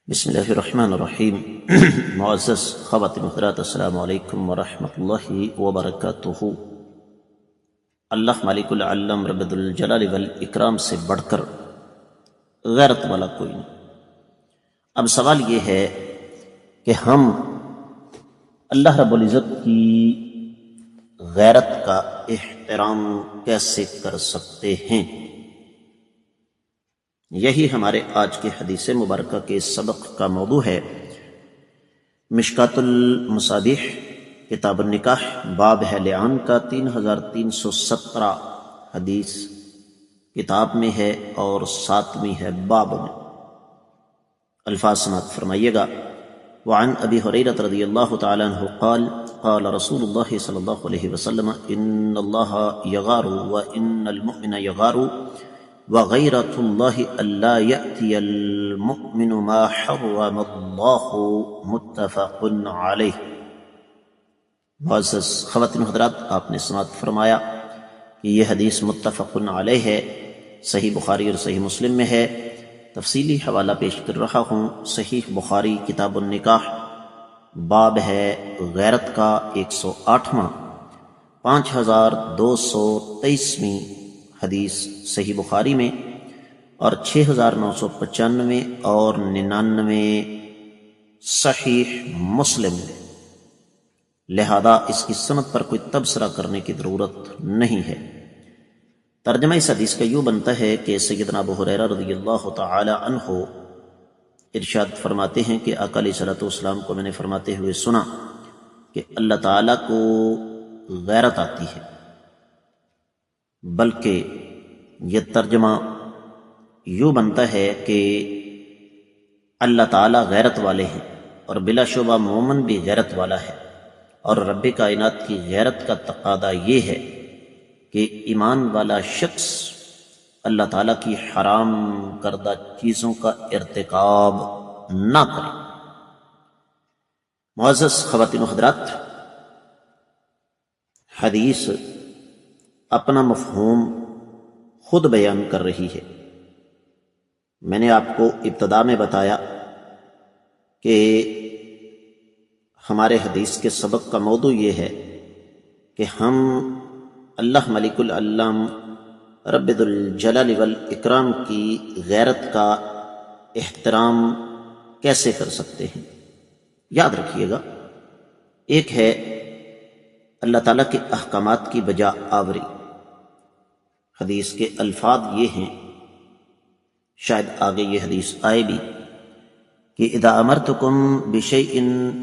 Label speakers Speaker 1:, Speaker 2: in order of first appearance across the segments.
Speaker 1: بسم اللہ الرحمن الرحیم معزز خواتین و حضرات، السلام علیکم ورحمۃ اللہ وبرکاتہ۔ اللہ مالک العلم رب الجلال والاکرام سے بڑھ کر غیرت والا کوئی نہیں۔ اب سوال یہ ہے کہ ہم اللہ رب العزت کی غیرت کا احترام کیسے کر سکتے ہیں؟ یہی ہمارے آج کے حدیث مبارکہ کے سبق کا موضوع ہے۔ مشکات المصابیح کتاب النکاح باب ہے لعان کا 3317 حدیث کتاب میں ہے اور 7ویں ہے باب میں۔ الفاظ سماعت فرمائیے گا۔ وعن ابی ہریرہ رضی اللہ تعالی عنہ قال قال رسول اللہ صلی اللہ علیہ وسلم ان اللہ یغار وان المؤمن یغار وغیرۃ اللہ الا یأتی المؤمن ما حرم اللہ متفق علیہ۔ معزز خواتین و حضرات، آپ نے سماعت فرمایا کہ یہ حدیث متفق علیہ ہے، صحیح بخاری اور صحیح مسلم میں ہے۔ تفصیلی حوالہ پیش کر رہا ہوں۔ صحیح بخاری کتاب النکاح باب ہے غیرت کا 108واں 5223ویں حدیث صحیح بخاری میں اور 6995 اور 99 صحیح مسلم میں، لہذا اس کی سند پر کوئی تبصرہ کرنے کی ضرورت نہیں ہے۔ ترجمہ اس حدیث کا یوں بنتا ہے کہ سیدنا ابو ہریرہ رضی اللہ تعالی عنہ ارشاد فرماتے ہیں کہ آقا علیہ الصلوۃ والسلام کو میں نے فرماتے ہوئے سنا کہ اللہ تعالیٰ کو غیرت آتی ہے، بلکہ یہ ترجمہ یوں بنتا ہے کہ اللہ تعالیٰ غیرت والے ہیں، اور بلا شبہ مومن بھی غیرت والا ہے، اور رب کائنات کی غیرت کا تقاضا یہ ہے کہ ایمان والا شخص اللہ تعالیٰ کی حرام کردہ چیزوں کا ارتکاب نہ کرے۔ معزز خواتین و حضرات، حدیث اپنا مفہوم خود بیان کر رہی ہے۔ میں نے آپ کو ابتدا میں بتایا کہ ہمارے حدیث کے سبق کا موضوع یہ ہے کہ ہم اللہ ملک العلم رب الجلال والاکرام کی غیرت کا احترام کیسے کر سکتے ہیں۔ یاد رکھیے گا، ایک ہے اللہ تعالیٰ کے احکامات کی بجا آوری۔ حدیث کے الفاظ یہ ہیں، شاید آگے یہ حدیث آئے بھی، کہ اذا امرتکم بشیء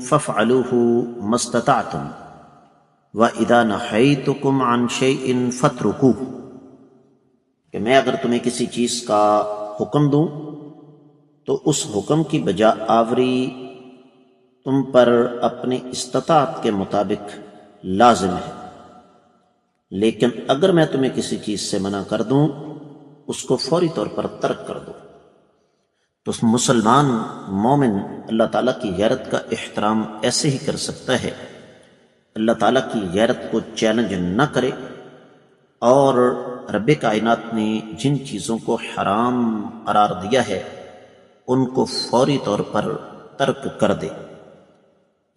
Speaker 1: فافعلوه ما استطعتم واذا نہیتکم عن شیء فاترکوه، کہ میں اگر تمہیں کسی چیز کا حکم دوں تو اس حکم کی بجا آوری تم پر اپنی استطاعت کے مطابق لازم ہے، لیکن اگر میں تمہیں کسی چیز سے منع کر دوں اس کو فوری طور پر ترک کر دو۔ تو مسلمان مومن اللہ تعالیٰ کی غیرت کا احترام ایسے ہی کر سکتا ہے، اللہ تعالیٰ کی غیرت کو چیلنج نہ کرے، اور رب کائنات نے جن چیزوں کو حرام قرار دیا ہے ان کو فوری طور پر ترک کر دے۔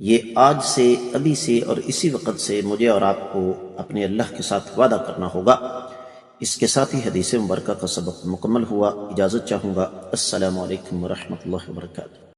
Speaker 1: یہ آج سے، ابھی سے اور اسی وقت سے مجھے اور آپ کو اپنے اللہ کے ساتھ وعدہ کرنا ہوگا۔ اس کے ساتھ ہی حدیث مبارکہ کا سبق مکمل ہوا۔ اجازت چاہوں گا۔ السلام علیکم ورحمۃ اللہ وبرکاتہ۔